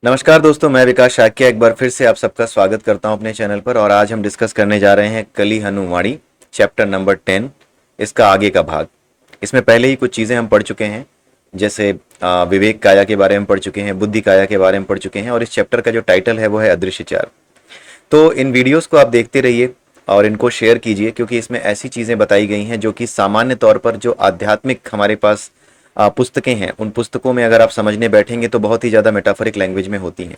नमस्कार दोस्तों, मैं विकास शाक्य एक बार फिर से आप सबका स्वागत करता हूं अपने चैनल पर। और आज हम डिस्कस करने जा रहे हैं कली हनुमाणी चैप्टर नंबर 10, इसका आगे का भाग। इसमें पहले ही कुछ चीज़ें हम पढ़ चुके हैं, जैसे विवेक काया के बारे में पढ़ चुके हैं, बुद्धि काया के बारे में पढ़ चुके हैं, और इस चैप्टर का जो टाइटल है वो है अदृश्यचार। तो इन वीडियोज़ को आप देखते रहिए और इनको शेयर कीजिए, क्योंकि इसमें ऐसी चीज़ें बताई गई हैं जो कि सामान्य तौर पर जो आध्यात्मिक हमारे पास पुस्तकें हैं, उन पुस्तकों में अगर आप समझने बैठेंगे तो बहुत ही ज़्यादा मेटाफरिक लैंग्वेज में होती हैं।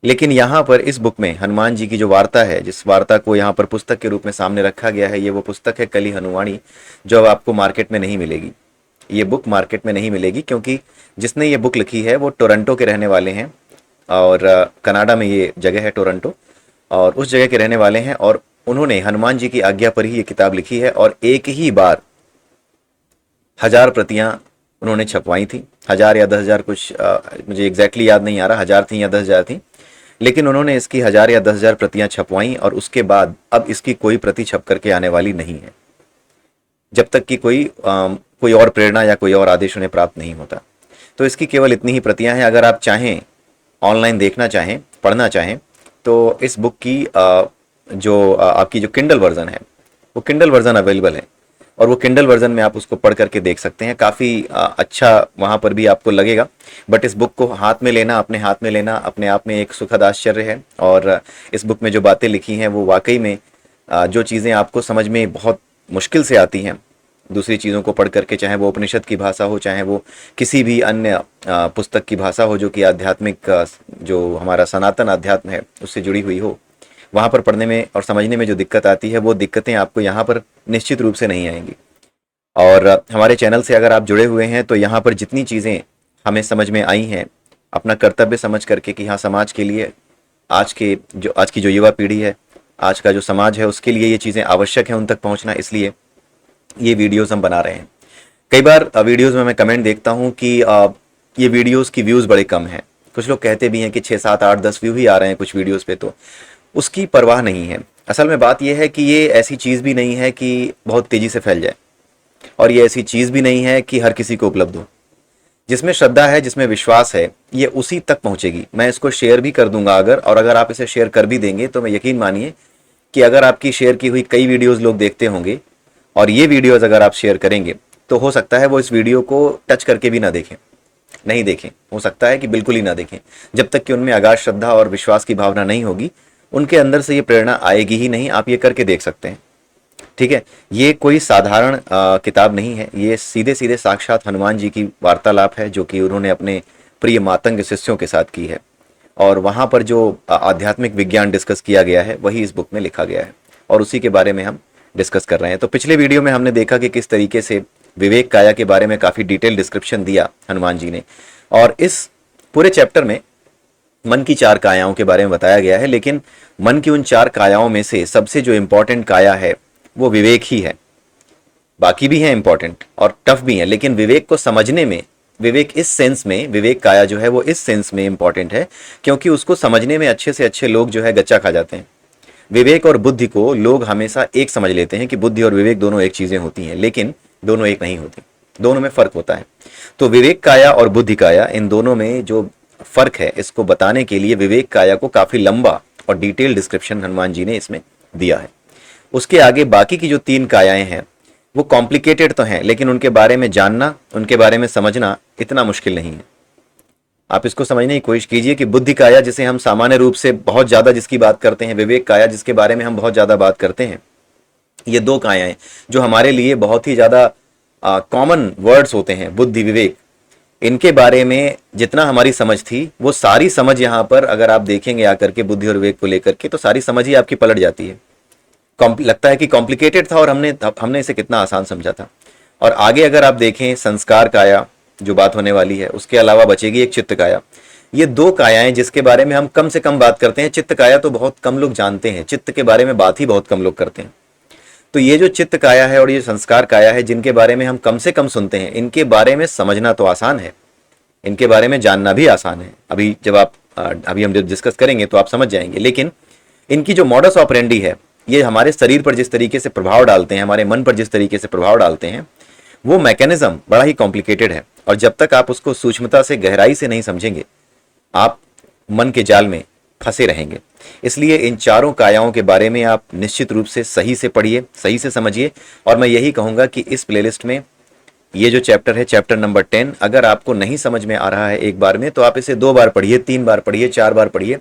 लेकिन यहाँ पर इस बुक में हनुमान जी की जो वार्ता है, जिस वार्ता को यहाँ पर पुस्तक के रूप में सामने रखा गया है, ये वो पुस्तक है कली हनुमाणी, जो अब आपको मार्केट में नहीं मिलेगी। ये बुक मार्केट में नहीं मिलेगी क्योंकि जिसने ये बुक लिखी है वो टोरंटो के रहने वाले हैं, और कनाडा में ये जगह है टोरंटो, और उस जगह के रहने वाले हैं। और उन्होंने हनुमान जी की आज्ञा पर ही ये किताब लिखी है, और एक ही बार 1000 प्रतियां उन्होंने छपवाई थी। 1000 या 10,000 कुछ, मुझे एग्जैक्टली याद नहीं आ रहा, 1000 थी या 10,000 थी, लेकिन उन्होंने इसकी 1000 या 10,000 प्रतियां छपवाई। और उसके बाद अब इसकी कोई प्रति छप करके आने वाली नहीं है, जब तक कि कोई और प्रेरणा या कोई और आदेश उन्हें प्राप्त नहीं होता। तो इसकी केवल इतनी ही प्रतियां हैं। अगर आप चाहें, ऑनलाइन देखना चाहें, पढ़ना चाहें, तो इस बुक की आपकी जो किंडल वर्जन है, वो किंडल वर्जन अवेलेबल है, और वो किंडल वर्जन में आप उसको पढ़ करके देख सकते हैं। काफ़ी अच्छा वहाँ पर भी आपको लगेगा। बट इस बुक को हाथ में लेना, अपने हाथ में लेना, अपने आप में एक सुखद आश्चर्य है। और इस बुक में जो बातें लिखी हैं वो वाकई में जो चीज़ें आपको समझ में बहुत मुश्किल से आती हैं दूसरी चीज़ों को पढ़ करके, चाहे वो उपनिषद की भाषा हो, चाहे वो किसी भी अन्य पुस्तक की भाषा हो जो कि आध्यात्मिक जो हमारा सनातन अध्यात्म है उससे जुड़ी हुई हो, वहाँ पर पढ़ने में और समझने में जो दिक्कत आती है वो दिक्कतें आपको यहाँ पर निश्चित रूप से नहीं आएंगी। और हमारे चैनल से अगर आप जुड़े हुए हैं तो यहाँ पर जितनी चीज़ें हमें समझ में आई हैं, अपना कर्तव्य समझ करके कि हाँ, समाज के लिए आज की जो युवा पीढ़ी है, आज का जो समाज है, उसके लिए ये चीज़ें आवश्यक हैं उन तक पहुँचना, इसलिए ये वीडियोज़ हम बना रहे हैं। कई बार वीडियोज़ में मैं कमेंट देखता हूँ कि ये वीडियोज़ की व्यूज़ बड़े कम हैं। कुछ लोग कहते भी हैं कि 6, 7, 8, 10 व्यू ही आ रहे हैं कुछ वीडियोज़ पे। तो उसकी परवाह नहीं है। असल में बात यह है कि ये ऐसी चीज़ भी नहीं है कि बहुत तेज़ी से फैल जाए, और ये ऐसी चीज़ भी नहीं है कि हर किसी को उपलब्ध हो। जिसमें श्रद्धा है, जिसमें विश्वास है, ये उसी तक पहुँचेगी। मैं इसको शेयर भी कर दूंगा अगर आप इसे शेयर कर भी देंगे तो मैं यकीन मानिए कि अगर आपकी शेयर की हुई कई वीडियोज़ लोग देखते होंगे और ये वीडियोज़ अगर आप शेयर करेंगे, तो हो सकता है वो इस वीडियो को टच करके भी ना देखें, नहीं देखें, हो सकता है कि बिल्कुल ही ना देखें। जब तक कि उनमें अगाध श्रद्धा और विश्वास की भावना नहीं होगी, उनके अंदर से ये प्रेरणा आएगी ही नहीं। आप ये करके देख सकते हैं, ठीक है। ये कोई साधारण किताब नहीं है, ये सीधे सीधे साक्षात हनुमान जी की वार्तालाप है जो कि उन्होंने अपने प्रिय मातंग शिष्यों के साथ की है। और वहाँ पर जो आध्यात्मिक विज्ञान डिस्कस किया गया है वही इस बुक में लिखा गया है, और उसी के बारे में हम डिस्कस कर रहे हैं। तो पिछले वीडियो में हमने देखा कि किस तरीके से विवेक काया के बारे में काफ़ी डिटेल डिस्क्रिप्शन दिया हनुमान जी ने, और इस पूरे चैप्टर में मन की 4 कायाओं के बारे में बताया गया है। लेकिन मन की उन 4 कायाओं में से सबसे जो इम्पोर्टेंट काया है वो विवेक ही है। बाकी भी हैं इम्पोर्टेंट और टफ भी हैं, लेकिन विवेक को समझने में, विवेक इस सेंस में, विवेक काया जो है वो इस सेंस में इम्पोर्टेंट है क्योंकि उसको समझने में अच्छे से अच्छे लोग जो है गच्चा खा जाते हैं। विवेक और बुद्धि को लोग हमेशा एक समझ लेते हैं कि बुद्धि और विवेक दोनों एक चीज़ें होती हैं, लेकिन दोनों एक नहीं होती, दोनों में फ़र्क होता है। तो विवेक काया और बुद्धि काया, इन दोनों में जो फ़र्क है, इसको बताने के लिए विवेक काया को काफ़ी लंबा और डिटेल डिस्क्रिप्शन हनुमान जी ने इसमें दिया है। उसके आगे बाकी की जो 3 कायाएं हैं वो कॉम्प्लिकेटेड तो हैं, लेकिन उनके बारे में जानना, उनके बारे में समझना इतना मुश्किल नहीं है। आप इसको समझने की कोशिश कीजिए कि बुद्धि काया, जिसे हम सामान्य रूप से बहुत ज़्यादा जिसकी बात करते हैं, विवेक काया जिसके बारे में हम बहुत ज़्यादा बात करते हैं, ये 2 कायाएं जो हमारे लिए बहुत ही ज़्यादा कॉमन वर्ड्स होते हैं, बुद्धि विवेक, इनके बारे में जितना हमारी समझ थी वो सारी समझ यहाँ पर अगर आप देखेंगे आकर के बुद्धि और विवेक को लेकर के, तो सारी समझ ही आपकी पलट जाती है। लगता है कि कॉम्प्लिकेटेड था और हमने इसे कितना आसान समझा था। और आगे अगर आप देखें संस्कार काया जो बात होने वाली है, उसके अलावा बचेगी एक चित्त काया। ये 2 कायाएं जिसके बारे में हम कम से कम बात करते हैं। चित्त काया तो बहुत कम लोग जानते हैं, चित्त के बारे में बात ही बहुत कम लोग करते हैं। तो ये जो चित्त काया है और ये संस्कार काया है, जिनके बारे में हम कम से कम सुनते हैं, इनके बारे में समझना तो आसान है, इनके बारे में जानना भी आसान है। अभी हम जब डिस्कस करेंगे तो आप समझ जाएंगे। लेकिन इनकी जो मॉडस ऑपरेंडी है, ये हमारे शरीर पर जिस तरीके से प्रभाव डालते हैं, हमारे मन पर जिस तरीके से प्रभाव डालते हैं, वो मैकेनिज्म बड़ा ही कॉम्प्लिकेटेड है। और जब तक आप उसको सूक्ष्मता से, गहराई से नहीं समझेंगे, आप मन के जाल में फंसे रहेंगे। इसलिए इन चारों कायाओं के बारे में आप निश्चित रूप से सही से पढ़िए, सही से समझिए। और मैं यही कहूँगा कि इस प्लेलिस्ट में ये जो चैप्टर है, चैप्टर नंबर 10, अगर आपको नहीं समझ में आ रहा है एक बार में, तो आप इसे 2 बार पढ़िए, 3 बार पढ़िए, 4 बार पढ़िए,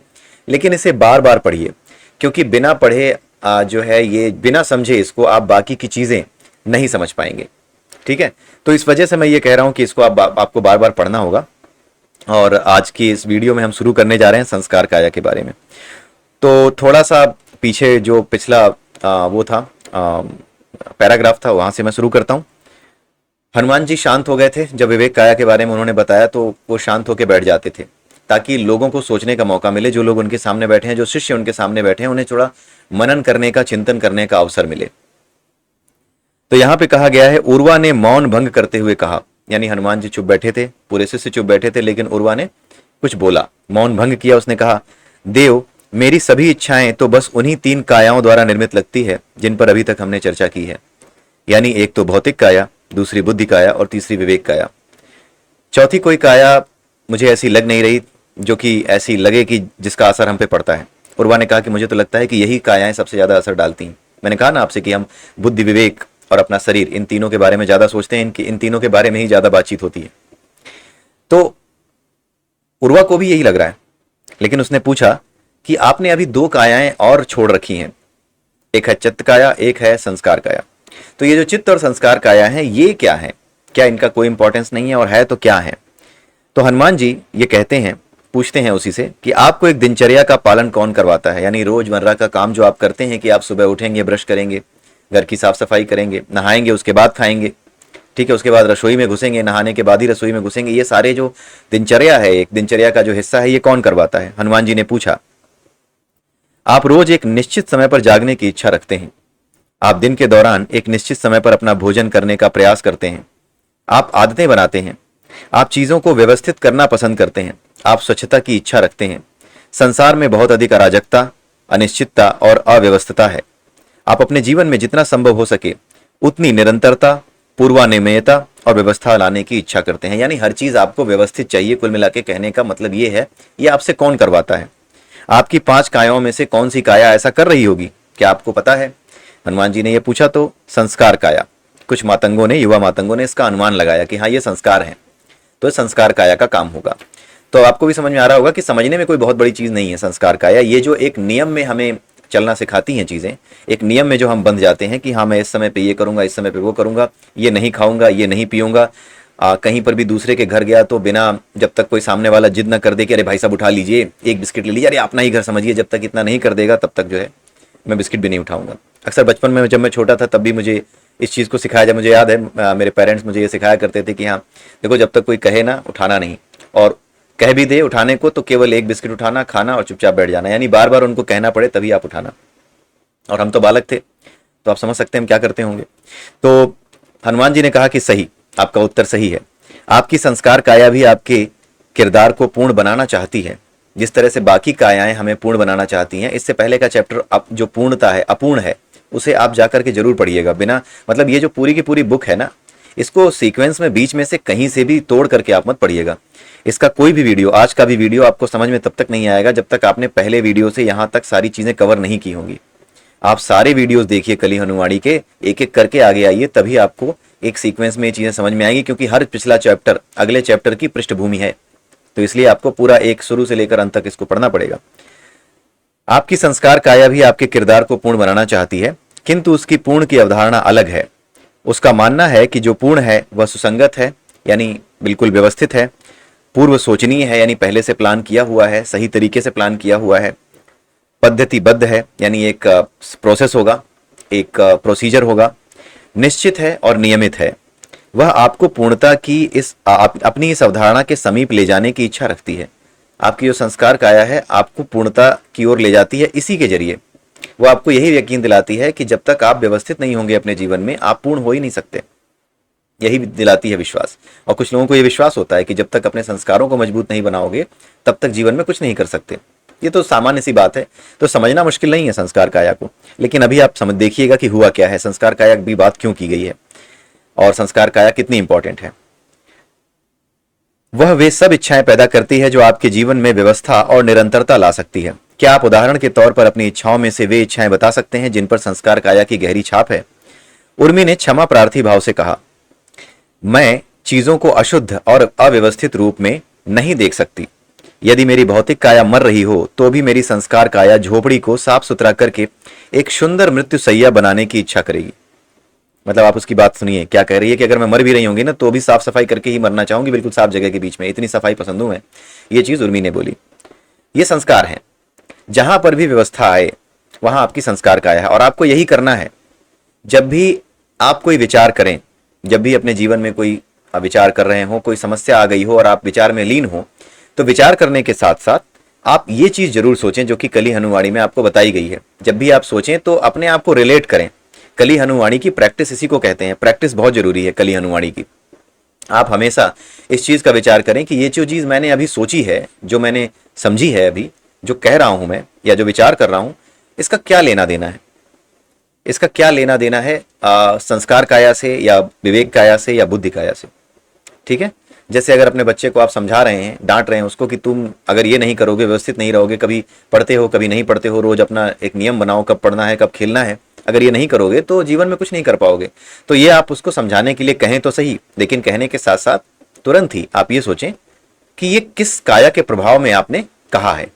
लेकिन इसे बार बार पढ़िए। क्योंकि बिना पढ़े जो है, ये बिना समझे इसको आप बाकी की चीज़ें नहीं समझ पाएंगे। ठीक है, तो इस वजह से मैं ये कह रहा हूँ कि इसको आपको बार बार पढ़ना होगा। और आज की इस वीडियो में हम शुरू करने जा रहे हैं संस्कार काया के बारे में। तो थोड़ा सा पीछे जो पिछला वो था, पैराग्राफ था, वहाँ से मैं शुरू करता हूँ। हनुमान जी शांत हो गए थे जब विवेक काया के बारे में उन्होंने बताया, तो वो शांत होकर बैठ जाते थे ताकि लोगों को सोचने का मौका मिले। जो लोग उनके सामने बैठे हैं, जो शिष्य उनके सामने बैठे हैं, उन्हें थोड़ा मनन करने का, चिंतन करने का अवसर मिले। तो यहाँ पे कहा गया है, उर्वा ने मौन भंग करते हुए कहा, यानी हनुमान जी चुप बैठे थे, पूरे शिष्य चुप बैठे थे, लेकिन उर्वा ने कुछ बोला, मौन भंग किया। उसने कहा, देव, मेरी सभी इच्छाएं तो बस उन्हीं 3 कायाओं द्वारा निर्मित लगती है जिन पर अभी तक हमने चर्चा की है। यानी एक तो भौतिक काया, दूसरी बुद्धि काया और तीसरी विवेक काया। चौथी कोई काया मुझे ऐसी लग नहीं रही जो कि ऐसी लगे कि जिसका असर हम पे पड़ता है। उर्वा ने कहा कि मुझे तो लगता है कि यही कायाएं सबसे ज्यादा असर डालती हैं। मैंने कहा ना आपसे कि हम बुद्धि, विवेक और अपना शरीर, इन तीनों के बारे में ज्यादा सोचते हैं, इन तीनों के बारे में ही ज्यादा बातचीत होती है। तो उर्वा को भी यही लग रहा है, लेकिन उसने पूछा कि आपने अभी 2 कायाएं और छोड़ रखी हैं, एक है चित्त काया, एक है संस्कार काया। तो ये जो चित्त और संस्कार काया है, ये क्या है? क्या इनका कोई इंपॉर्टेंस नहीं है, और है तो क्या है? तो हनुमान जी ये कहते हैं, पूछते हैं उसी से कि आपको एक दिनचर्या का पालन कौन करवाता है? यानी रोजमर्रा का काम जो आप करते हैं कि आप सुबह उठेंगे, ब्रश करेंगे, घर की साफ सफाई करेंगे, नहाएंगे, उसके बाद खाएंगे, ठीक है, उसके बाद रसोई में घुसेंगे, नहाने के बाद ही रसोई में घुसेंगे। ये सारे जो दिनचर्या है, एक दिनचर्या का जो हिस्सा है, ये कौन करवाता है? हनुमान जी ने पूछा। आप रोज एक निश्चित समय पर जागने की इच्छा रखते हैं। आप दिन के दौरान एक निश्चित समय पर अपना भोजन करने का प्रयास करते हैं। आप आदतें बनाते हैं। आप चीजों को व्यवस्थित करना पसंद करते हैं। आप स्वच्छता की इच्छा रखते हैं। संसार में बहुत अधिक अराजकता, अनिश्चितता और अव्यवस्थता है। आप अपने जीवन में जितना संभव हो सके उतनी निरंतरता, पूर्वानियमितता और व्यवस्था लाने की इच्छा करते हैं। यानी हर चीज आपको व्यवस्थित चाहिए। कुल मिला के कहने का मतलब ये है, ये आपसे कौन करवाता है? आपकी 5 कायाओं में से कौन सी काया ऐसा कर रही होगी? क्या आपको पता है? हनुमान जी ने यह पूछा तो संस्कार काया। कुछ मातंगों ने, युवा मातंगों ने इसका अनुमान लगाया कि हाँ, ये संस्कार है, तो संस्कार काया का काम होगा। तो आपको भी समझ में आ रहा होगा कि समझने में कोई बहुत बड़ी चीज नहीं है संस्कार काया। ये जो एक नियम में हमें चलना सिखाती हैं चीजें, एक नियम में जो हम बंध जाते हैं कि हाँ, मैं इस समय पे ये करूंगा, इस समय पे वो करूंगा, ये नहीं खाऊंगा, ये नहीं पीऊंगा। कहीं पर भी दूसरे के घर गया तो बिना, जब तक कोई सामने वाला जिद न कर दे कि अरे भाई साहब उठा लीजिए, एक बिस्किट ले लीजिए, अरे अपना ही घर समझिए, जब तक इतना नहीं कर देगा तब तक जो है मैं बिस्किट भी नहीं उठाऊंगा। अक्सर बचपन में जब मैं छोटा था तब भी मुझे इस चीज़ को सिखाया, जब मुझे याद है मेरे पेरेंट्स मुझे ये सिखाया करते थे कि हाँ देखो, जब तक कोई कहे ना उठाना नहीं, और कह भी दे उठाने को तो केवल एक बिस्किट उठाना, खाना और चुपचाप बैठ जाना। यानी बार बार उनको कहना पड़े तभी आप उठाना। और हम तो बालक थे, तो आप समझ सकते हैं हम क्या करते होंगे। तो हनुमान जी ने कहा कि सही, आपका उत्तर सही है। आपकी संस्कार काया भी आपके किरदार को पूर्ण बनाना चाहती है, जिस तरह से बाकी कायाएं हमें पूर्ण बनाना चाहती हैं। इससे पहले का चैप्टर जो पूर्णता है, अपूर्ण है, उसे आप जाकर के जरूर पढ़िएगा। बिना मतलब ये जो पूरी की पूरी बुक है ना, इसको सीक्वेंस में बीच में से कहीं से भी तोड़ करके आप मत पढ़िएगा। इसका कोई भी वीडियो, आज का भी वीडियो आपको समझ में तब तक नहीं आएगा जब तक आपने पहले वीडियो से यहां तक सारी चीजें कवर नहीं की होंगी। आप सारे वीडियोस देखिए कली हनुमाणी के, एक एक करके आगे आइए, तभी आपको एक सीक्वेंस में ये चीजें समझ में आएंगी। क्योंकि हर पिछला चैप्टर अगले चैप्टर की पृष्ठभूमि है, तो इसलिए आपको पूरा एक शुरू से लेकर अंत तक इसको पढ़ना पड़ेगा। आपकी संस्कार काया भी आपके किरदार को पूर्ण बनाना चाहती है, किंतु उसकी पूर्ण की अवधारणा अलग है। उसका मानना है कि जो पूर्ण है वह सुसंगत है, यानी बिल्कुल व्यवस्थित है, पूर्व सोचनीय है, यानी पहले से प्लान किया हुआ है, सही तरीके से प्लान किया हुआ है, पद्धतिबद्ध है, यानी एक प्रोसेस होगा, एक प्रोसीजर होगा, निश्चित है और नियमित है। वह आपको पूर्णता की अपनी इस अवधारणा के समीप ले जाने की इच्छा रखती है। आपकी जो संस्कार काया है आपको पूर्णता की ओर ले जाती है। इसी के जरिए वो आपको यही यकीन दिलाती है कि जब तक आप व्यवस्थित नहीं होंगे अपने जीवन में, आप पूर्ण हो ही नहीं सकते। यही दिलाती है विश्वास। और कुछ लोगों को यह विश्वास होता है कि जब तक अपने संस्कारों को मजबूत नहीं बनाओगे तब तक जीवन में कुछ नहीं कर सकते। ये तो सामान्य सी बात है, तो समझना मुश्किल नहीं है संस्कार काया को। लेकिन अभी आप समझ देखिएगा कि हुआ क्या है, संस्कार काया की बात क्यों की गई है और संस्कार काया कितनी इंपॉर्टेंट है। वह वे सब इच्छाएं पैदा करती है जो आपके जीवन में व्यवस्था और निरंतरता ला सकती है। क्या आप उदाहरण के तौर पर अपनी इच्छाओं में से वे इच्छाएं बता सकते हैं जिन पर संस्कार काया की गहरी छाप है? उर्मी ने क्षमा प्रार्थी भाव से कहा, मैं चीजों को अशुद्ध और अव्यवस्थित रूप में नहीं देख सकती। यदि मेरी भौतिक काया मर रही हो तो भी मेरी संस्कार काया झोपड़ी को साफ सुथरा करके एक सुंदर मृत्यु सैया बनाने की इच्छा करेगी। मतलब आप उसकी बात सुनिए, क्या कह रही है कि अगर मैं मर भी रही होंगी ना तो भी साफ सफाई करके ही मरना चाहूंगी, बिल्कुल साफ जगह के बीच में, इतनी सफाई पसंद हूं मैं। ये चीज उर्मी ने बोली। ये संस्कार है, जहां पर भी व्यवस्था आए वहां आपकी संस्कार काया है, और आपको यही करना है। जब भी आप कोई विचार करें, जब भी अपने जीवन में कोई विचार कर रहे हो, कोई समस्या आ गई हो और आप विचार में लीन हो, तो विचार करने के साथ साथ आप ये चीज जरूर सोचें जो कि कली हनुवाणी में आपको बताई गई है। जब भी आप सोचें तो अपने आप को रिलेट करें। कली हनुवाणी की प्रैक्टिस इसी को कहते हैं। प्रैक्टिस बहुत जरूरी है कली हनुवाणी की। आप हमेशा इस चीज का विचार करें कि ये जो चीज मैंने अभी सोची है, जो मैंने समझी है, अभी जो कह रहा हूं मैं या जो विचार कर रहा हूं, इसका क्या लेना देना है, इसका क्या लेना देना है संस्कार काया से या विवेक काया से या बुद्धि काया से। ठीक है, जैसे अगर अपने बच्चे को आप समझा रहे हैं, डांट रहे हैं उसको कि तुम अगर ये नहीं करोगे, व्यवस्थित नहीं रहोगे, कभी पढ़ते हो कभी नहीं पढ़ते हो, रोज अपना एक नियम बनाओ, कब पढ़ना है कब खेलना है, अगर ये नहीं करोगे तो जीवन में कुछ नहीं कर पाओगे। तो ये आप उसको समझाने के लिए कहें तो सही, लेकिन कहने के साथ साथ तुरंत ही आप ये सोचें कि ये किस काया के प्रभाव में आपने कहा है।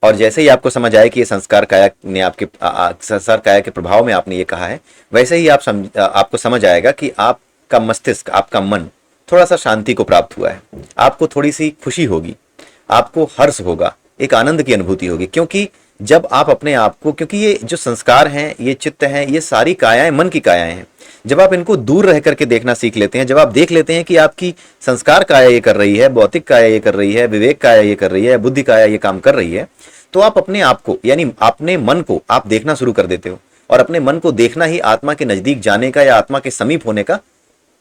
और जैसे ही आपको समझ आए कि ये संस्कार काया ने आपके संस्कार काया के प्रभाव में आपने ये कहा है, वैसे ही आपको समझ आएगा कि आपका मस्तिष्क, आपका मन थोड़ा सा शांति को प्राप्त हुआ है। आपको थोड़ी सी खुशी होगी, आपको हर्ष होगा, एक आनंद की अनुभूति होगी। क्योंकि जब आप अपने आप को, क्योंकि ये जो संस्कार हैं, ये चित्त हैं, ये सारी कायाएं मन की कायाएं हैं। जब आप इनको दूर रह करके देखना सीख लेते हैं, जब आप देख लेते हैं कि आपकी संस्कार काया ये कर रही है, भौतिक काया ये कर रही है, विवेक काया ये कर रही है, बुद्धि काया ये काम कर रही है, तो आप अपने आप को, यानी अपने मन को आप देखना शुरू कर देते हो। और अपने मन को देखना ही आत्मा के नजदीक जाने का या आत्मा के समीप होने का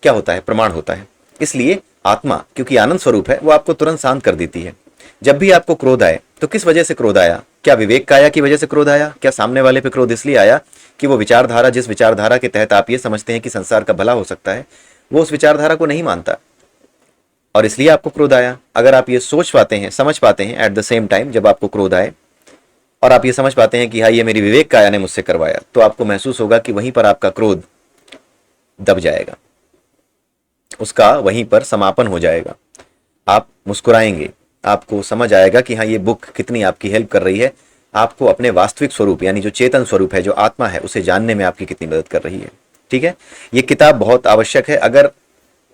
क्या होता है, प्रमाण होता है। इसलिए आत्मा, क्योंकि आनंद स्वरूप है, वो आपको तुरंत शांत कर देती है। जब भी आपको क्रोध आए तो किस वजह से क्रोध आया? क्या विवेक काया की वजह से क्रोध आया? क्या सामने वाले पे क्रोध इसलिए आया कि वो विचारधारा, जिस विचारधारा के तहत आप ये समझते हैं कि संसार का भला हो सकता है, वो उस विचारधारा को नहीं मानता और इसलिए आपको क्रोध आया? अगर आप ये सोच पाते हैं, समझ पाते हैं एट द सेम टाइम, जब आपको क्रोध आए और आप ये समझ पाते हैं कि हाँ, ये मेरी विवेक काया ने मुझसे करवाया, तो आपको महसूस होगा कि वहीं पर आपका क्रोध दब जाएगा, उसका वहीं पर समापन हो जाएगा। आप मुस्कुराएंगे, आपको समझ आएगा कि हाँ, ये बुक कितनी आपकी हेल्प कर रही है, आपको अपने वास्तविक स्वरूप, यानी जो चेतन स्वरूप है, जो आत्मा है, उसे जानने में आपकी कितनी मदद कर रही है। ठीक है, ये किताब बहुत आवश्यक है। अगर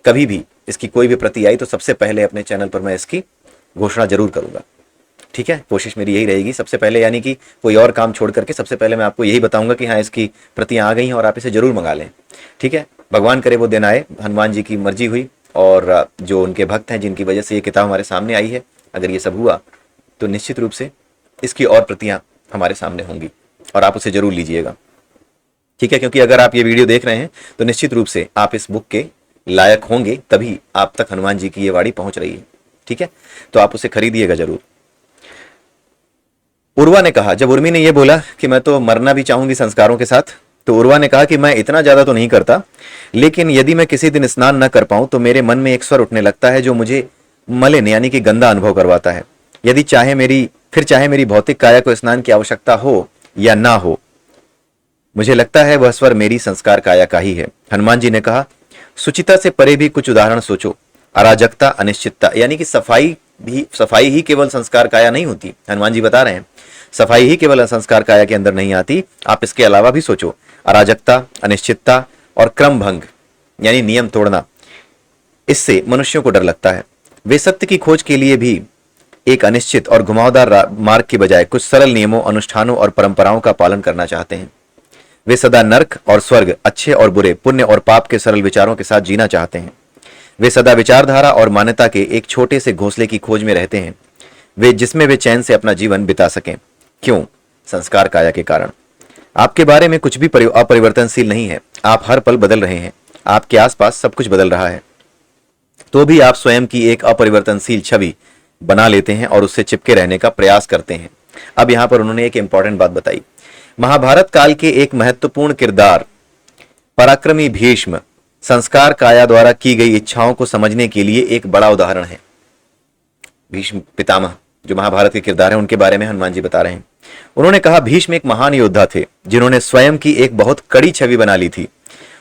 कभी भी इसकी कोई भी प्रति आई तो सबसे पहले अपने चैनल पर मैं इसकी घोषणा जरूर करूंगा। ठीक है, कोशिश मेरी यही रहेगी सबसे पहले, यानी कि कोई और काम छोड़ करके सबसे पहले मैं आपको यही बताऊंगा कि हाँ, इसकी प्रतियां आ गई हैं और आप इसे जरूर मंगा लें। ठीक है, भगवान करे वो दिन आए, हनुमान जी की मर्जी हुई और जो उनके भक्त हैं जिनकी वजह से ये किताब हमारे सामने आई है, अगर ये सब हुआ तो निश्चित रूप से इसकी और प्रतियां हमारे सामने होंगी और आप उसे जरूर लीजिएगा। ठीक है, क्योंकि अगर आप ये वीडियो देख रहे हैं तो निश्चित रूप से आप इस बुक के लायक होंगे, तभी आप तक हनुमान जी की ये वाणी पहुंच रही है। ठीक है, तो आप उसे खरीदिएगा जरूर। उर्वा ने कहा, जब उर्मी ने यह बोला कि मैं तो मरना भी चाहूंगी संस्कारों के साथ, तो उर्वा ने कहा कि मैं इतना ज्यादा तो नहीं करता, लेकिन यदि मैं किसी दिन स्नान न कर पाऊं तो मेरे मन में एक स्वर उठने लगता है जो मुझे मलिन, यानी कि गंदा अनुभव करवाता है। यदि चाहे मेरी भौतिक काया को स्नान की आवश्यकता हो या ना हो, मुझे लगता है वह स्वर मेरी संस्कार काया का ही है। हनुमान जी ने कहा, सुचिता से परे भी कुछ उदाहरण सोचो। अराजकता, अनिश्चितता, यानी कि सफाई ही केवल संस्कार काया नहीं होती। हनुमान जी बता रहे हैं सफाई ही केवल संस्कार काया के अंदर नहीं आती, आप इसके अलावा भी सोचो। अराजकता, अनिश्चितता और क्रम भंग, यानी नियम तोड़ना, इससे मनुष्यों को डर लगता है। वे सत्य की खोज के लिए भी एक अनिश्चित और घुमावदार मार्ग के बजाय कुछ सरल नियमों, अनुष्ठानों और परंपराओं का पालन करना चाहते हैं। वे सदा नर्क और स्वर्ग, अच्छे और बुरे, पुण्य और पाप के सरल विचारों के साथ जीना चाहते हैं। वे सदा विचारधारा और मान्यता के एक छोटे से घोंसले की खोज में रहते हैं, जिसमें वे चैन से अपना जीवन बिता सकें। क्यों? संस्कार काया के कारण। आपके बारे में कुछ भी अपरिवर्तनशील नहीं है। आप हर पल बदल रहे हैं, आपके आसपास सब कुछ बदल रहा है, तो भी आप स्वयं की एक अपरिवर्तनशील छवि बना लेते हैं और उससे चिपके रहने का प्रयास करते हैं। अब यहां पर उन्होंने एक इंपॉर्टेंट बात बताई। महाभारत काल के एक महत्वपूर्ण किरदार पराक्रमी भीष्म संस्कार काया द्वारा की गई इच्छाओं को समझने के लिए एक बड़ा उदाहरण है। भीष्म पितामह जो महाभारत के किरदार हैं उनके बारे में हनुमान जी बता रहे हैं। उन्होंने कहा, भीष्म एक महान योद्धा थे जिन्होंने स्वयं की एक बहुत कड़ी छवि बना ली थी।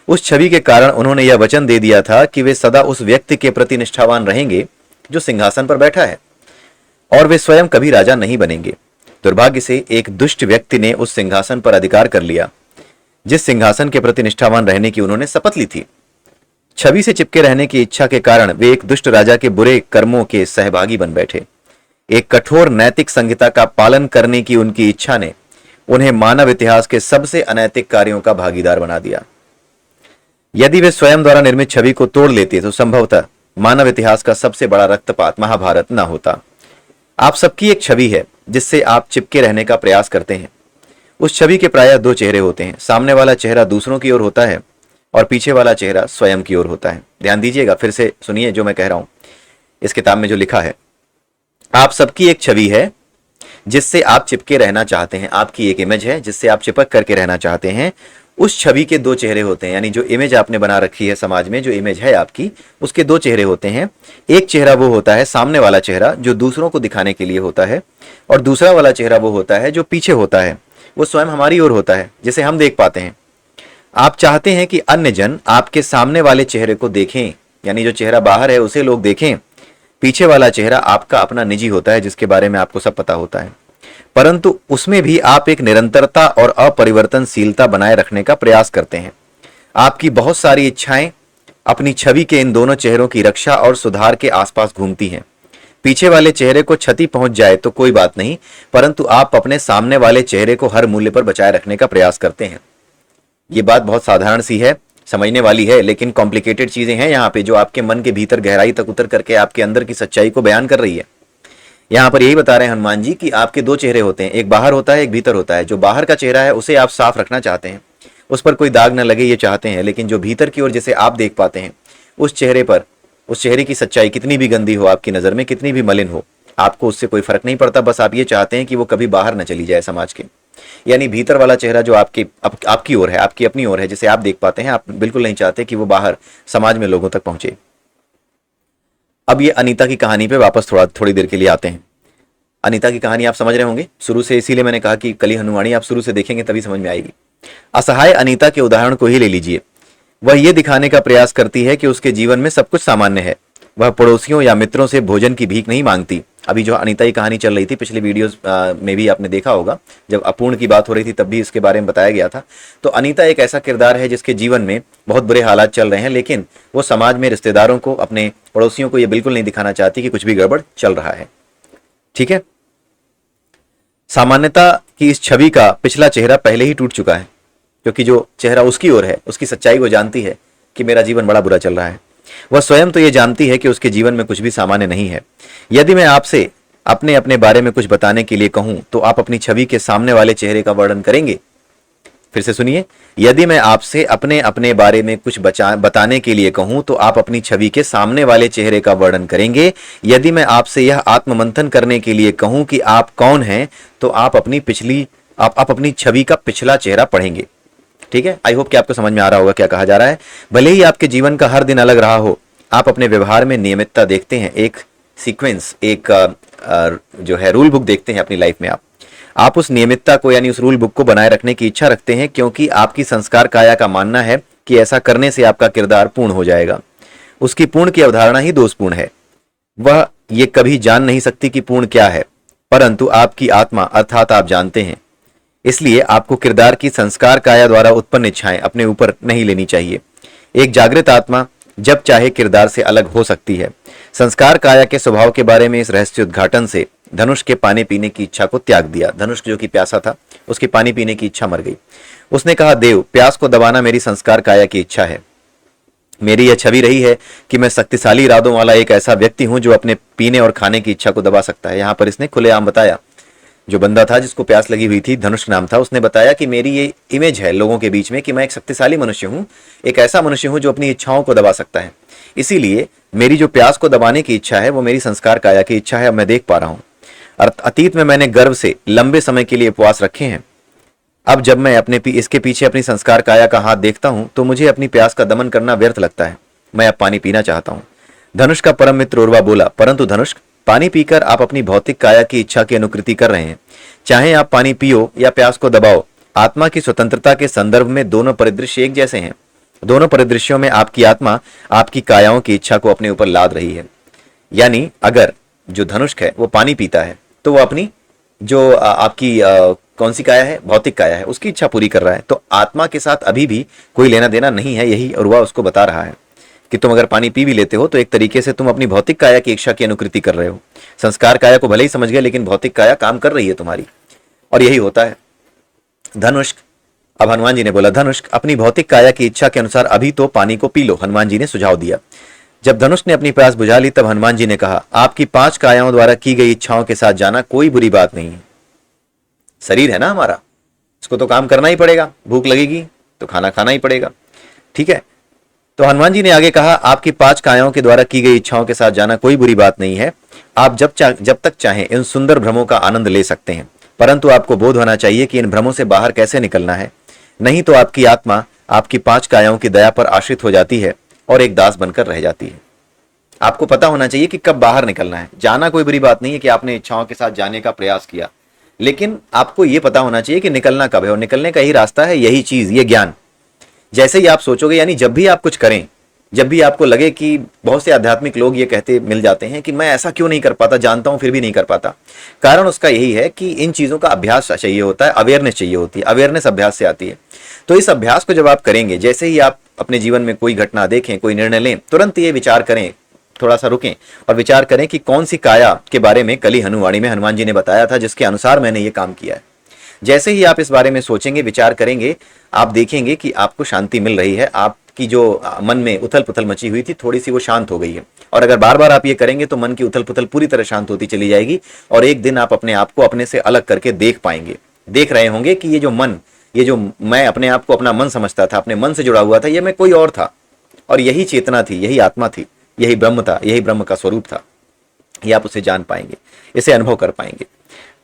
उस छवि के कारण उन्होंने यह वचन दे दिया था कि वे सदा उस व्यक्ति के प्रति निष्ठावान रहेंगे जो सिंहासन पर बैठा है, और वे स्वयं कभी राजा नहीं बनेंगे। दुर्भाग्य से एक दुष्ट व्यक्ति ने उस सिंहासन पर अधिकार कर लिया जिस सिंहासन के प्रति निष्ठावान रहने की उन्होंने शपथ ली थी। छवि से चिपके रहने की इच्छा के कारण वे एक दुष्ट राजा के बुरे कर्मों के सहभागी बन बैठे। एक कठोर नैतिक संहिता का पालन करने की उनकी इच्छा ने उन्हें मानव इतिहास के सबसे अनैतिक कार्यों का भागीदार बना दिया। यदि वे स्वयं द्वारा निर्मित छवि को तोड़ लेते तो संभवतः मानव इतिहास का सबसे बड़ा रक्तपात महाभारत न होता। आप सबकी एक छवि है जिससे आप चिपके रहने का प्रयास करते हैं। उस छवि के प्रायः दो चेहरे होते हैं। सामने वाला चेहरा दूसरों की ओर होता है और पीछे वाला चेहरा स्वयं की ओर होता है। ध्यान दीजिएगा, फिर से सुनिए जो मैं कह रहा हूं। इस किताब में जो लिखा है, आप सबकी एक छवि है जिससे आप चिपके रहना चाहते हैं। आपकी एक इमेज है जिससे आप चिपक करके रहना चाहते हैं। उस छवि के दो चेहरे होते हैं, यानी जो इमेज आपने बना रखी है समाज में, जो इमेज है आपकी, उसके दो चेहरे होते हैं। एक चेहरा वो होता है सामने वाला चेहरा जो दूसरों को दिखाने के लिए होता है, और दूसरा वाला चेहरा वो होता है जो पीछे होता है, वो स्वयं हमारी ओर होता है, जिसे हम देख पाते हैं। आप चाहते हैं कि अन्य जन आपके सामने वाले चेहरे को देखें, यानी जो चेहरा बाहर है उसे लोग देखें। पीछे वाला चेहरा आपका अपना निजी होता है जिसके बारे में आपको सब पता होता है, परंतु उसमें भी आप एक निरंतरता और अपरिवर्तनशीलता बनाए रखने का प्रयास करते हैं। आपकी बहुत सारी इच्छाएं अपनी छवि के इन दोनों चेहरों की रक्षा और सुधार के आसपास घूमती हैं। पीछे वाले चेहरे को क्षति पहुंच जाए तो कोई बात नहीं, परंतु आप अपने सामने वाले चेहरे को हर मूल्य पर बचाए रखने का प्रयास करते हैं। ये बात बहुत साधारण सी है, समझने वाली है, लेकिन कॉम्प्लिकेटेड चीजें हैं यहाँ पे जो आपके मन के भीतर गहराई तक उतर करके आपके अंदर की सच्चाई को बयान कर रही है। यहाँ पर यही बता रहे हैं हनुमान जी कि आपके दो चेहरे होते हैं, एक बाहर होता है, एक भीतर होता है। जो बाहर का चेहरा है उसे आप साफ रखना चाहते हैं, उस पर कोई दाग न लगे ये चाहते हैं, लेकिन जो भीतर की ओर जिसे आप देख पाते हैं, उस चेहरे पर, उस चेहरे की सच्चाई कितनी भी गंदी हो आपकी नजर में, कितनी भी मलिन हो, आपको उससे कोई फर्क नहीं पड़ता। बस आप ये चाहते हैं कि वो कभी बाहर न चली जाए समाज के। यानी भीतर वाला चेहरा जो आपकी ओर है, आपकी अपनी ओर है, जिसे आप देख पाते हैं, आप बिल्कुल नहीं चाहते कि वो बाहर समाज में लोगों तक पहुंचे। अब ये अनीता की कहानी पे वापस थोड़ी देर के लिए आते हैं। अनीता की कहानी आप समझ रहे होंगे शुरू से, इसीलिए मैंने कहा कि कली हनुमाणी आप शुरू से देखेंगे तभी समझ में आएगी। असहाय अनीता के उदाहरण को ही ले लीजिए। वह ये दिखाने का प्रयास करती है कि उसके जीवन में सब कुछ सामान्य है। वह पड़ोसियों या मित्रों से भोजन की भीख नहीं मांगती। अभी जो अनीता की कहानी चल रही थी पिछले वीडियोस में भी आपने देखा होगा, जब अपूर्ण की बात हो रही थी तब भी इसके बारे में बताया गया था। तो अनीता एक ऐसा किरदार है जिसके जीवन में बहुत बुरे हालात चल रहे हैं, लेकिन वो समाज में रिश्तेदारों को, अपने पड़ोसियों को ये बिल्कुल नहीं दिखाना चाहती कि कुछ भी गड़बड़ चल रहा है। ठीक है, सामान्यता की इस छवि का पिछला चेहरा पहले ही टूट चुका है, क्योंकि जो चेहरा उसकी ओर है उसकी सच्चाई वो जानती है कि मेरा जीवन बड़ा बुरा चल रहा है। वह स्वयं तो ये जानती है कि उसके जीवन में कुछ भी सामान्य नहीं है। यदि मैं आपसे अपने अपने बारे में कुछ बताने के लिए कहूं तो आप अपनी छवि के सामने वाले चेहरे का वर्णन करेंगे। फिर से सुनिए, यदि मैं आपसे अपने अपने बारे में कुछ बताने के लिए कहूं तो आप अपनी छवि के सामने वाले चेहरे का वर्णन करेंगे। यदि मैं आपसे यह आत्ममंथन करने के लिए कहूं कि आप कौन हैं तो आप अपनी छवि का पिछला चेहरा पढ़ेंगे। ठीक है, आई होप कि आपको समझ में आ रहा होगा क्या कहा जा रहा है। भले ही आपके जीवन का हर दिन अलग रहा हो, आप अपने व्यवहार में नियमितता देखते हैं, एक सीक्वेंस, एक जो है रूल बुक देखते हैं अपनी लाइफ में। आप उस नियमितता को, यानी उस रूल बुक को बनाए रखने की इच्छा रखते हैं, क्योंकि आपकी संस्कार काया का मानना है कि ऐसा करने से आपका किरदार पूर्ण हो जाएगा। उसकी पूर्ण की अवधारणा ही दोषपूर्ण है। वह ये कभी जान नहीं सकती कि पूर्ण क्या है, परंतु आपकी आत्मा अर्थात आप जानते हैं। इसलिए आपको किरदार की संस्कार काया द्वारा उत्पन्न इच्छाएं अपने ऊपर नहीं लेनी चाहिए। एक जागृत आत्मा जब चाहे किरदार से अलग हो सकती है। संस्कार काया के स्वभाव के बारे में इस रहस्य उद्घाटन से धनुष के पानी पीने की इच्छा को त्याग दिया। धनुष जो कि प्यासा था, उसकी पानी पीने की इच्छा मर गई। उसने कहा, देव, प्यास को दबाना मेरी संस्कार काया की इच्छा है। मेरी यह छवि रही है कि मैं शक्तिशाली इरादों वाला एक ऐसा व्यक्ति हूं जो अपने पीने और खाने की इच्छा को दबा सकता है। यहां पर इसने खुलेआम बताया। जो बंदा था जिसको प्यास लगी हुई थी, धनुष नाम था, उसने बताया कि मेरी ये इमेज है लोगों के बीच में कि मैं एक शक्तिशाली मनुष्य हूं, एक ऐसा मनुष्य हूं जो अपनी इच्छाओं को दबा सकता है। इसीलिए मेरी जो प्यास को दबाने की इच्छा है वो मेरी संस्कार काया की इच्छा है। अब मैं देख पा रहा हूं। अतीत में मैंने गर्व से लंबे समय के लिए उपवास रखे हैं। अब जब मैं इसके पीछे अपनी संस्कार काया का हाथ देखता हूं तो मुझे अपनी प्यास का दमन करना व्यर्थ लगता है। मैं अब पानी पीना चाहता हूं। धनुष का परम मित्र उर्वा बोला, परंतु धनुष, पानी पीकर आप अपनी भौतिक काया की इच्छा की अनुकृति कर रहे हैं। चाहे आप पानी पियो या प्यास को दबाओ, आत्मा की स्वतंत्रता के संदर्भ में दोनों परिदृश्य एक जैसे हैं। दोनों परिदृश्यों में आपकी आत्मा आपकी कायाओं की इच्छा को अपने ऊपर लाद रही है। यानी अगर जो धनुष है वो पानी पीता है तो वो अपनी जो आपकी कौन सी काया है, भौतिक काया है, उसकी इच्छा पूरी कर रहा है। तो आत्मा के साथ अभी भी कोई लेना देना नहीं है। यही उर्वा उसको बता रहा है कि तुम अगर पानी पी भी लेते हो तो एक तरीके से तुम अपनी भौतिक काया की इच्छा की अनुकृति कर रहे हो। संस्कार काया को भले ही समझ गए, लेकिन भौतिक काया काम कर रही है तुम्हारी, और यही होता है। धनुष, अब हनुमान जी ने बोला, धनुष अपनी भौतिक काया की इच्छा के अनुसार अभी तो पानी को पी लो। हनुमान जी ने सुझाव दिया। जब धनुष ने अपनी प्यास बुझा ली तब हनुमान जी ने कहा, आपकी 5 कायाओं द्वारा की गई इच्छाओं के साथ जाना कोई बुरी बात नहीं है। शरीर है ना हमारा, इसको तो काम करना ही पड़ेगा। भूख लगेगी तो खाना खाना ही पड़ेगा, ठीक है। तो हनुमान जी ने आगे कहा, आपकी 5 कायाओं के द्वारा की गई इच्छाओं के साथ जाना कोई बुरी बात नहीं है। आप जब तक चाहें इन सुंदर भ्रमों का आनंद ले सकते हैं, परंतु आपको बोध होना चाहिए कि इन भ्रमों से बाहर कैसे निकलना है। नहीं तो आपकी आत्मा आपकी 5 कायाओं की दया पर आश्रित हो जाती है और एक दास बनकर रह जाती है। आपको पता होना चाहिए कि कब बाहर निकलना है। जाना कोई बुरी बात नहीं है कि आपने इच्छाओं के साथ जाने का प्रयास किया, लेकिन आपको यह पता होना चाहिए कि निकलना कब है, और निकलने का ही रास्ता है यही चीज, ये ज्ञान। जैसे ही आप सोचोगे, यानी जब भी आप कुछ करें, जब भी आपको लगे कि बहुत से आध्यात्मिक लोग ये कहते मिल जाते हैं कि मैं ऐसा क्यों नहीं कर पाता, जानता हूं फिर भी नहीं कर पाता, कारण उसका यही है कि इन चीजों का अभ्यास चाहिए होता है, अवेयरनेस चाहिए होती है। अवेयरनेस अभ्यास से आती है। तो इस अभ्यास को जब आप करेंगे, जैसे ही आप अपने जीवन में कोई घटना देखें, कोई निर्णय लें, तुरंत ये विचार करें, थोड़ा सा रुकें और विचार करें कि कौन सी काया के बारे में कली हनुवाणी में हनुमान जी ने बताया था, जिसके अनुसार मैंने ये काम किया है। जैसे ही आप इस बारे में सोचेंगे, विचार करेंगे, आप देखेंगे कि आपको शांति मिल रही है। आपकी जो मन में उथल पुथल मची हुई थी, थोड़ी सी वो शांत हो गई है। और अगर बार बार आप ये करेंगे तो मन की उथल पुथल पूरी तरह शांत होती चली जाएगी, और एक दिन आप अपने आप को अपने से अलग करके देख पाएंगे। देख रहे होंगे कि ये जो मन, ये जो मैं अपने आप को अपना मन समझता था, अपने मन से जुड़ा हुआ था, ये मैं कोई और था, और यही चेतना थी, यही आत्मा थी, यही ब्रह्म था, यही ब्रह्म का स्वरूप था। ये आप उसे जान पाएंगे, इसे अनुभव कर पाएंगे,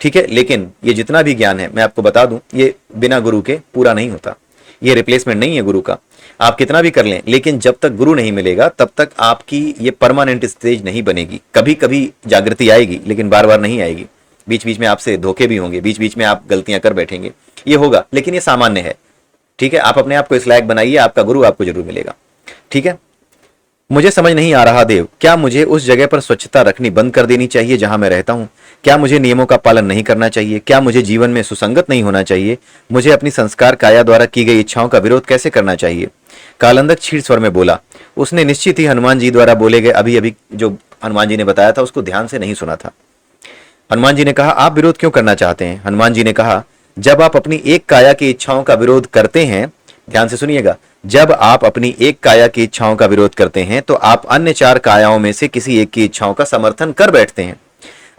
ठीक है। लेकिन ये जितना भी ज्ञान है, मैं आपको बता दूं, ये बिना गुरु के पूरा नहीं होता। ये रिप्लेसमेंट नहीं है गुरु का। आप कितना भी कर लें, लेकिन जब तक गुरु नहीं मिलेगा तब तक आपकी ये परमानेंट स्टेज नहीं बनेगी। कभी कभी जागृति आएगी, लेकिन बार बार नहीं आएगी। बीच बीच में आपसे धोखे भी होंगे, बीच बीच में आप गलतियां कर बैठेंगे, ये होगा, लेकिन ये सामान्य है, ठीक है। आप अपने आप को इस लायक बनाइए, आपका गुरु आपको जरूर मिलेगा, ठीक है। मुझे समझ नहीं आ रहा देव, क्या मुझे उस जगह पर स्वच्छता रखनी बंद कर देनी चाहिए जहां मैं रहता हूं? क्या मुझे नियमों का पालन नहीं करना चाहिए? क्या मुझे जीवन में सुसंगत नहीं होना चाहिए? मुझे अपनी संस्कार काया द्वारा की गई इच्छाओं का विरोध कैसे करना चाहिए? कालंदक क्षीण स्वर में बोला। उसने निश्चित ही हनुमान जी द्वारा बोले गए अभी अभी जो हनुमान जी ने बताया था उसको ध्यान से नहीं सुना था। हनुमान जी ने कहा, आप विरोध क्यों करना चाहते हैं? हनुमान जी ने कहा, जब आप अपनी एक काया की इच्छाओं का विरोध करते हैं, ध्यान से सुनिएगा, जब आप अपनी एक काया की इच्छाओं का विरोध करते हैं तो आप अन्य 4 कायाओं में से किसी एक की इच्छाओं का समर्थन कर बैठते हैं।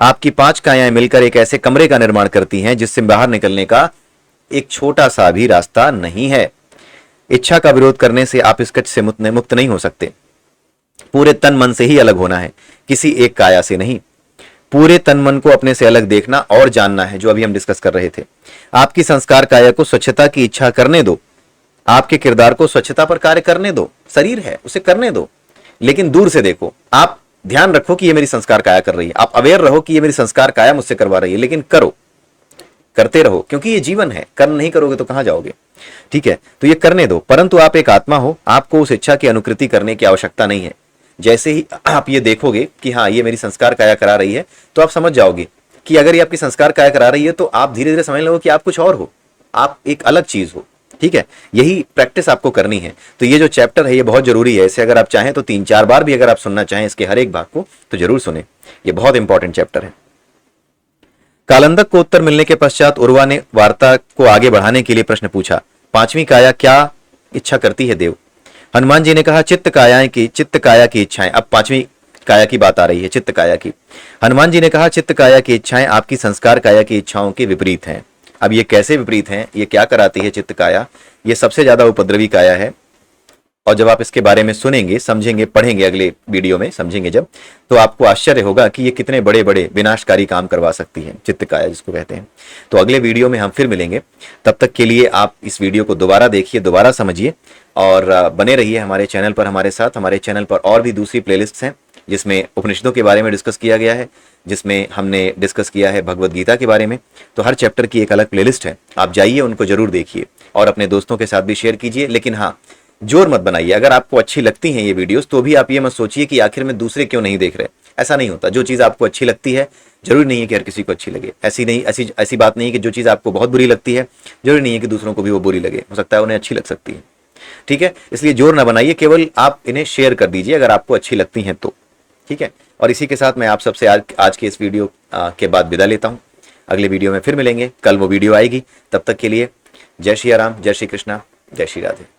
आपकी 5 कायाएं मिलकर एक ऐसे कमरे का निर्माण करती हैं जिससे बाहर निकलने का एक छोटा सा भी रास्ता नहीं है। इच्छा का विरोध करने से आप इस कच्च से मुक्त नहीं हो सकते। पूरे तन मन से ही अलग होना है, किसी एक काया से नहीं। पूरे तन मन को अपने से अलग देखना और जानना है, जो अभी हम डिस्कस कर रहे थे। आपकी संस्कार काया को स्वच्छता की इच्छा करने दो, आपके किरदार को स्वच्छता पर कार्य करने दो। शरीर है, उसे करने दो, लेकिन दूर से देखो। आप ध्यान रखो कि ये मेरी संस्कार काया कर रही है, आप अवेयर रहो कि ये मेरी संस्कार काया मुझसे करवा रही है, लेकिन करो, करते रहो, क्योंकि ये जीवन है। कर्म नहीं करोगे तो कहां जाओगे, ठीक है। तो ये करने दो, परंतु आप एक आत्मा हो, आपको उस इच्छा की अनुकृति करने की आवश्यकता नहीं है। जैसे ही आप ये देखोगे कि हाँ ये मेरी संस्कार काया करा रही है, तो आप समझ जाओगे कि अगर ये आपकी संस्कार काया करा रही है तो आप धीरे धीरे समझ लो कि आप कुछ और हो, आप एक अलग चीज हो, ठीक है। यही प्रैक्टिस आपको करनी है। तो ये जो चैप्टर है ये बहुत जरूरी है। इसे अगर आप चाहें तो 3-4 बार भी अगर आप सुनना चाहें इसके हर एक भाग को, तो जरूर सुने। ये बहुत इंपॉर्टेंट चैप्टर है। कालंदक को उत्तर मिलने के पश्चात उर्वा ने वार्ता को आगे बढ़ाने के लिए प्रश्न पूछा, 5वीं काया क्या इच्छा करती है देव? हनुमान जी ने कहा, चित्त काया की इच्छाएं। अब 5वीं काया की बात आ रही है, चित्त काया की। हनुमान जी ने कहा, चित्त काया की इच्छाएं आपकी संस्कार काया की इच्छाओं के विपरीत हैं। अब ये कैसे विपरीत हैं, ये क्या कराती है चित्त काया? ये सबसे ज्यादा उपद्रवी काया है, और जब आप इसके बारे में सुनेंगे, समझेंगे, पढ़ेंगे, अगले वीडियो में समझेंगे जब, तो आपको आश्चर्य होगा कि ये कितने बड़े बड़े विनाशकारी काम करवा सकती है, चित्तकाया जिसको कहते हैं। तो अगले वीडियो में हम फिर मिलेंगे। तब तक के लिए आप इस वीडियो को दोबारा देखिए, दोबारा समझिए और बने रहिए हमारे चैनल पर हमारे साथ। हमारे चैनल पर और भी दूसरी प्लेलिस्ट्स हैं जिसमें उपनिषदों के बारे में डिस्कस किया गया है, जिसमें हमने डिस्कस किया है भगवद गीता के बारे में। तो हर चैप्टर की एक अलग प्लेलिस्ट है, आप जाइए उनको जरूर देखिए और अपने दोस्तों के साथ भी शेयर कीजिए। लेकिन हाँ, जोर मत बनाइए। अगर आपको अच्छी लगती हैं ये वीडियोस तो भी आप ये मत सोचिए कि आखिर में दूसरे क्यों नहीं देख रहे। ऐसा नहीं होता। जो चीज़ आपको अच्छी लगती है जरूरी नहीं है कि हर किसी को अच्छी लगे। ऐसी बात नहीं है कि जो चीज़ आपको बहुत बुरी लगती है जरूरी नहीं है कि दूसरों को भी वो बुरी लगे। हो सकता है उन्हें अच्छी लग सकती है। ठीक है, इसलिए जोर ना बनाइए, केवल आप इन्हें शेयर कर दीजिए अगर आपको अच्छी लगती हैं तो। ठीक है, और इसी के साथ मैं आप सबसे आज के इस वीडियो के बाद विदा लेता हूँ। अगले वीडियो में फिर मिलेंगे, कल वो वीडियो आएगी। तब तक के लिए जय श्री राम, जय श्री कृष्णा, जय श्री राधे।